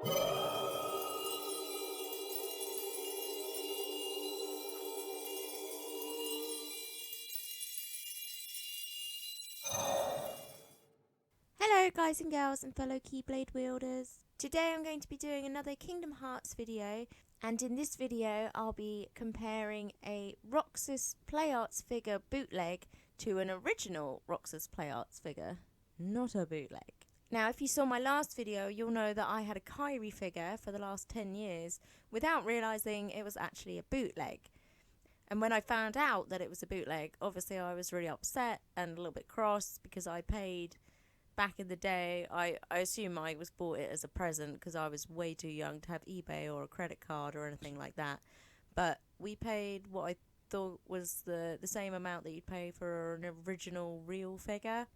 Hello guys and girls and fellow Keyblade wielders. Today I'm going to be doing another Kingdom Hearts video, and in this video I'll be comparing a Roxas Play Arts figure bootleg to an original Roxas Play Arts figure, not a bootleg. Now if you saw my last video you'll know that I had a Kyrie figure for the last 10 years without realising it was actually a bootleg. And when I found out that it was a bootleg, obviously I was really upset and a little bit cross because I paid... Back in the day, I assume I was bought it as a present because I was way too young to have eBay or a credit card or anything like that. But we paid what I thought was the same amount that you'd pay for an original real figure.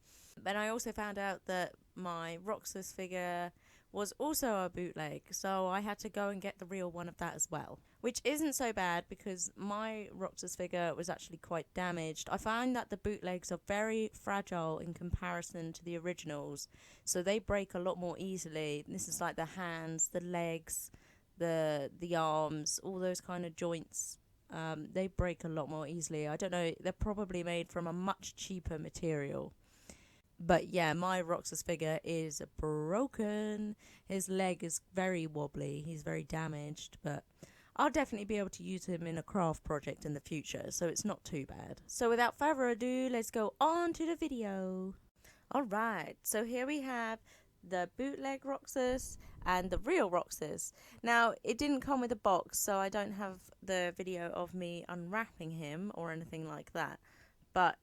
Then I also found out that my Roxas figure was also a bootleg, so I had to go and get the real one of that as well. Which isn't so bad because my Roxas figure was actually quite damaged. I find that the bootlegs are very fragile in comparison to the originals, so they break a lot more easily. This is like the hands, the legs, the arms, all those kind of joints. They break a lot more easily. I don't know, they're probably made from a much cheaper material. But yeah, my Roxas figure is broken. His leg is very wobbly. He's very damaged, but I'll definitely be able to use him in a craft project in the future, so it's not too bad. So without further ado, let's go on to the video. Alright, so here we have the bootleg Roxas and the real Roxas. Now, it didn't come with a box, so I don't have the video of me unwrapping him or anything like that. But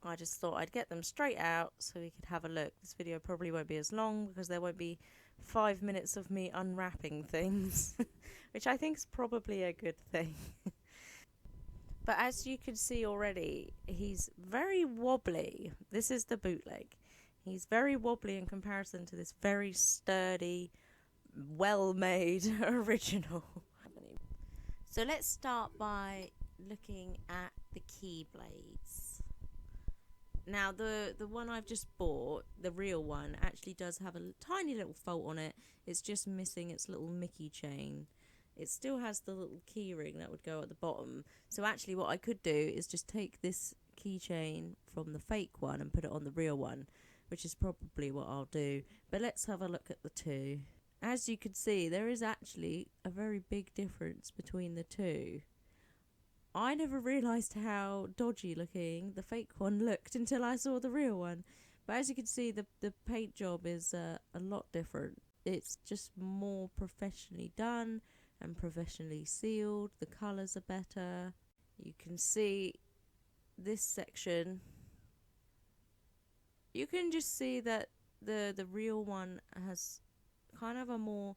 I just thought I'd get them straight out so we could have a look. This video probably won't be as long because there won't be 5 minutes of me unwrapping things, which I think is probably a good thing. But as you can see already, he's very wobbly. This is the bootleg. He's very wobbly in comparison to this very sturdy, well-made original. So let's start by looking at the Keyblades. Now, the one I've just bought, the real one, actually does have a tiny little fault on it. It's just missing its little Mickey chain. It still has the little key ring that would go at the bottom. So actually what I could do is just take this keychain from the fake one and put it on the real one, which is probably what I'll do. But let's have a look at the two. As you can see, there is actually a very big difference between the two. I never realised how dodgy looking the fake one looked until I saw the real one. But as you can see, the paint job is a lot different. It's just more professionally done and professionally sealed. The colours are better. You can see this section. You can just see that the real one has kind of a more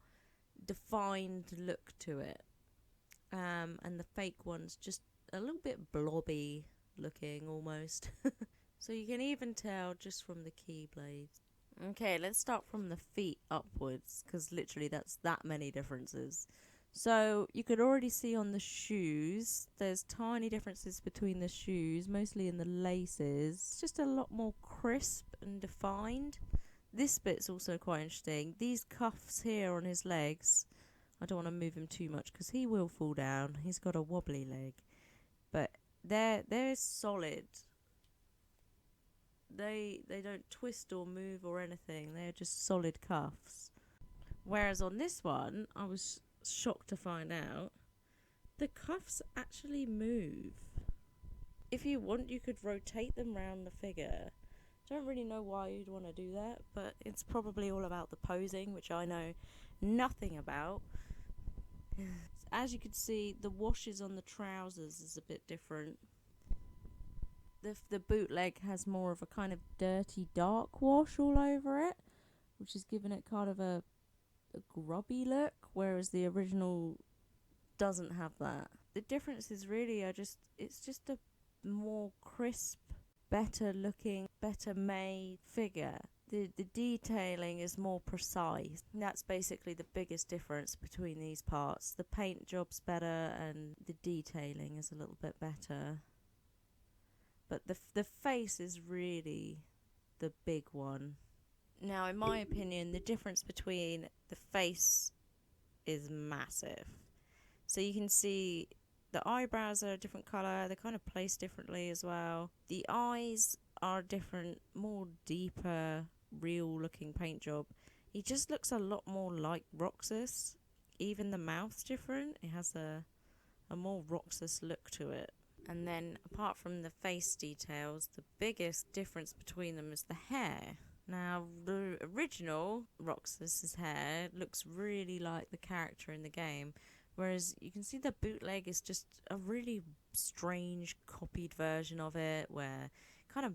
defined look to it. And the fake one's just a little bit blobby looking almost. So you can even tell just from the Keyblades. Okay, let's start from the feet upwards, because literally that's that many differences. So you could already see on the shoes, there's tiny differences between the shoes, mostly in the laces. It's just a lot more crisp and defined. This bit's also quite interesting. These cuffs here on his legs, I don't want to move him too much because he will fall down. He's got a wobbly leg. But they're solid. They don't twist or move or anything. They're just solid cuffs. Whereas on this one, I was shocked to find out, the cuffs actually move. If you want, you could rotate them around the figure. Don't really know why you'd want to do that, but it's probably all about the posing, which I know nothing about. As you can see, the washes on the trousers is a bit different. The bootleg has more of a kind of dirty dark wash all over it, which is giving it kind of a grubby look, whereas the original doesn't have that. The difference is really it's just a more crisp, better looking, better made figure. The detailing is more precise. That's basically the biggest difference between these parts. The paint job's better and the detailing is a little bit better. But the face is really the big one. Now, in my opinion, the difference between the face is massive. So you can see the eyebrows are a different colour, they're kind of placed differently as well. The eyes are different, more deeper, real looking paint job. He just looks a lot more like Roxas. Even the mouth's different, it has a more Roxas look to it. And then, apart from the face details, the biggest difference between them is the hair. Now, the original Roxas's hair looks really like the character in the game, whereas you can see the bootleg is just a really strange copied version of it, where kind of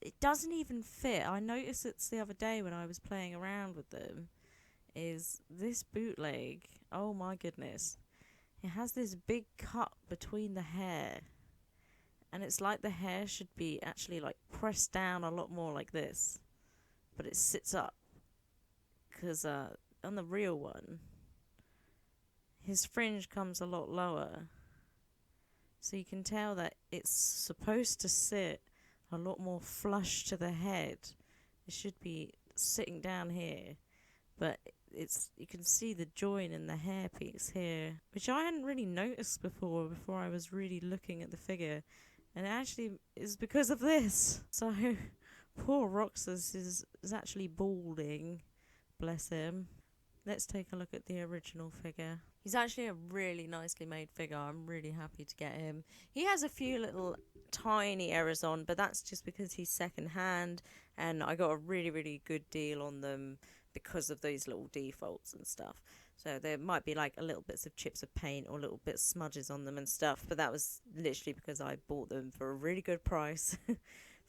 it doesn't even fit. I noticed it the other day when I was playing around with them. Is this bootleg? Oh my goodness! It has this big cut between the hair, and it's like the hair should be actually like pressed down a lot more like this, but it sits up because on the real one his fringe comes a lot lower, so you can tell that it's supposed to sit a lot more flush to the head. It should be sitting down here, but you can see the join in the hairpiece here, which I hadn't really noticed before I was really looking at the figure, and it actually is because of this. So poor Roxas is actually balding, bless him. Let's take a look at the original figure. He's actually a really nicely made figure. I'm really happy to get him. He has a few little tiny errors on, but that's just because he's second hand, and I got a really, really good deal on them because of those little defaults and stuff. So there might be like a little bits of chips of paint or little bits of smudges on them and stuff, but that was literally because I bought them for a really good price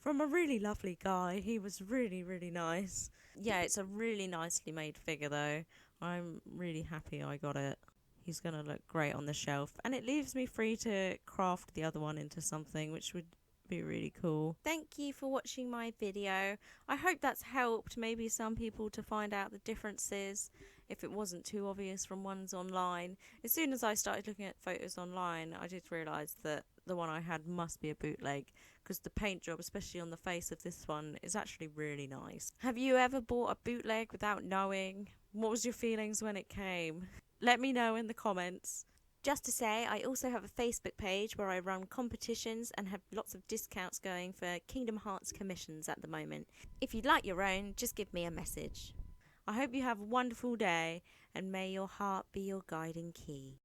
from a really lovely guy. He was really, really nice. Yeah, it's a really nicely made figure though. I'm really happy I got it. He's going to look great on the shelf, and it leaves me free to craft the other one into something, which would be really cool. Thank you for watching my video. I hope that's helped maybe some people to find out the differences if it wasn't too obvious from ones online. As soon as I started looking at photos online, I did realise that the one I had must be a bootleg, because the paint job, especially on the face of this one, is actually really nice. Have you ever bought a bootleg without knowing? What was your feelings when it came? Let me know in the comments. Just to say, I also have a Facebook page where I run competitions and have lots of discounts going for Kingdom Hearts commissions at the moment. If you'd like your own, just give me a message. I hope you have a wonderful day, and may your heart be your guiding key.